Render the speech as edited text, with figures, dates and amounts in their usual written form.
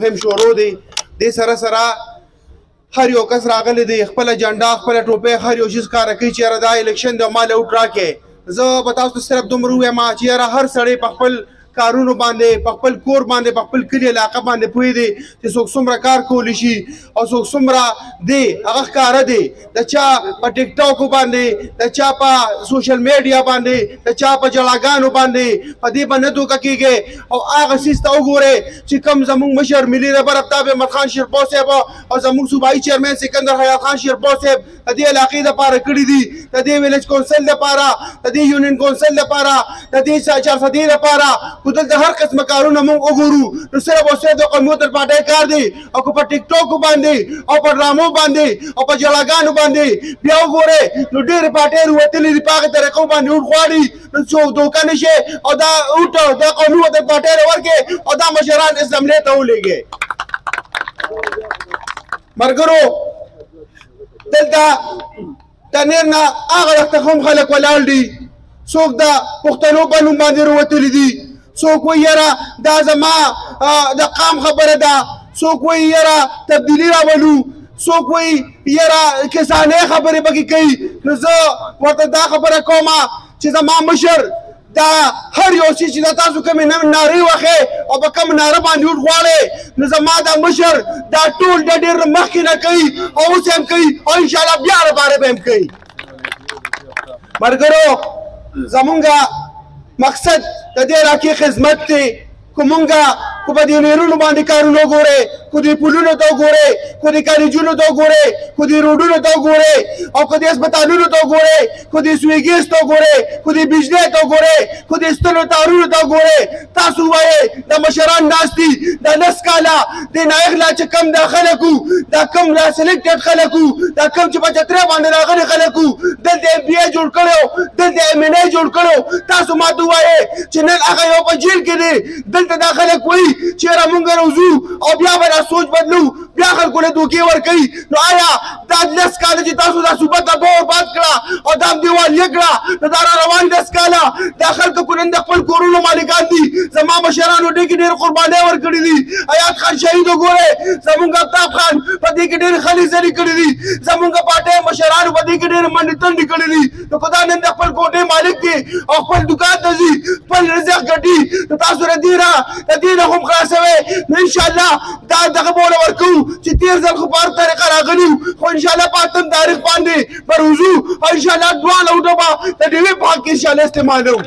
هم شروع دی دې سره سره هر یو کس راغلی دی خپله جنډا خپله ټوپۍ هر یو شیز کاره کوي چې یاره دا الیکشن دی ما له اوټ راکړې زه به تاسو ته صرف دومره ووایم چې یاره هر سړی په خپل کارونو باندې په خپل کور باندې په خپل کلي علاقه باندې پوهې دی چې څوک څومره کار کولی شي او څوک څومره دی هغه ښکاره دی د چا په ټیک ټاک باندې د چا په سوشل میډیا باندې د چا په جړاګانو باندې په دې به نه دوکه کېږي او هغه څیز ته وګورئ چې کوم زموږ مشر ملي رهبر آفتاب احمد خان شیرپو صاحب او زموږ صوبایي چیرمین سکندر حیات خان شیرپو صاحب د دې علاقې دپاره کړي دي د دې ویلیج کونسل دپاره د دې یونین کونسل دپاره د دې چارسدې دپاره خو دلته هر قسمه کارونه موږ وګورو نو صرف او صرف د قومیت پارټۍ کار دی او که په ټیک ټاک باندې او په ډرامو باندې او په جړاګانو باندې بیا وګورئ نو ډېرې پارټۍ راوتلې دي په هغې طریقو باندې اوټ غواړي نو څوک دوکه نه شي او دا اوټ دا قومي وطن پارټۍ راورکړي او دا مشران اسمبلۍ ته ولېږي ملګرو دلته د نیر نه هغه وخته هم خلک ولاړ دي څوک د پښتنو په نوم باندې راوتلي دي څوک وایي یاره دا زما د قام خبره ده څوک وایي یاره تبدیلي راولو څوک وایي یاره کسانۍ خبرې پکې کوي نو زه ورته دا خبره کومه چې زما مشر دا هر یو څیز چې دا تاسو کومې نارې وښې او په کوم ناره باندې اوټ غواړئ نو زما دا مشر دا ټول د ډېر مخکې نه کوي او اوس هم کوي او انشاءالله بیا لپاره به هم کوي ملګرو زمونږ مقصد د دې علاقې خدمت دی که مونږ که په دې نیرونو باندې کارونه وګورئ که دې پلونو ته وګورئ که دې کالجونو ته وګورئ که دې روډونو ته وګورئ او که دې هسپتالونو ته وګورئ که دې سوی ګیس ته وګورئ که دې بجلۍ ته وګورئ که دې ستنو تارونو ته وګورئ تاسو ووایئ دا مشران ناست دي دا 10 کاله دې نایغ لا چې کم دا خلک وو دا کم لا سلیکټډ خلک وو دا کم چې په چترۍ باندې راغلي خلک وو دلته ایم پي اے جوړ کړی دلته ایم این اے جوړ کړی تاسو ما ته ووایئ چې نن هغه یو په جیل کې دی دلته دا خلک وایي چې یاره مونږ راوځو او بیا به دا سوچ بدلو بیا خلکو له دوکې ورکوي نو آیا دا 10 کاله چې تاسو دا صوبه تباه برباد کړه او دا دیوال یې کړه نو دا را روان 10 کاله دا خلکو خو نن د خپل کورونو مالکان دي زما مشرانو ډېرې ډېرې قربانۍ ورکړي دي ایات خان شهید وګورئ زمونږ آفتاب خان په دې کې ډېرې خلې زلې کړي دي زمونږ پارټۍ مشرانو په دې کې ډېرې منډې تنډې کړي دي نو که دا نن د خپل کوټې مالک دی او خپل دوکان ته ځي خپل رزق ګټي نو تاسو د دې نه هم خلاصوئ نو انشاءالله دا دغه به ورله ورکوو چې تېر ځل خو په هر طریقه راغلي خو انشاءالله په 8 تاریخ باندې به روځو او انشاءالله دواړه اوټه به د ډېوې په حق کې انشاءالله استعمالوو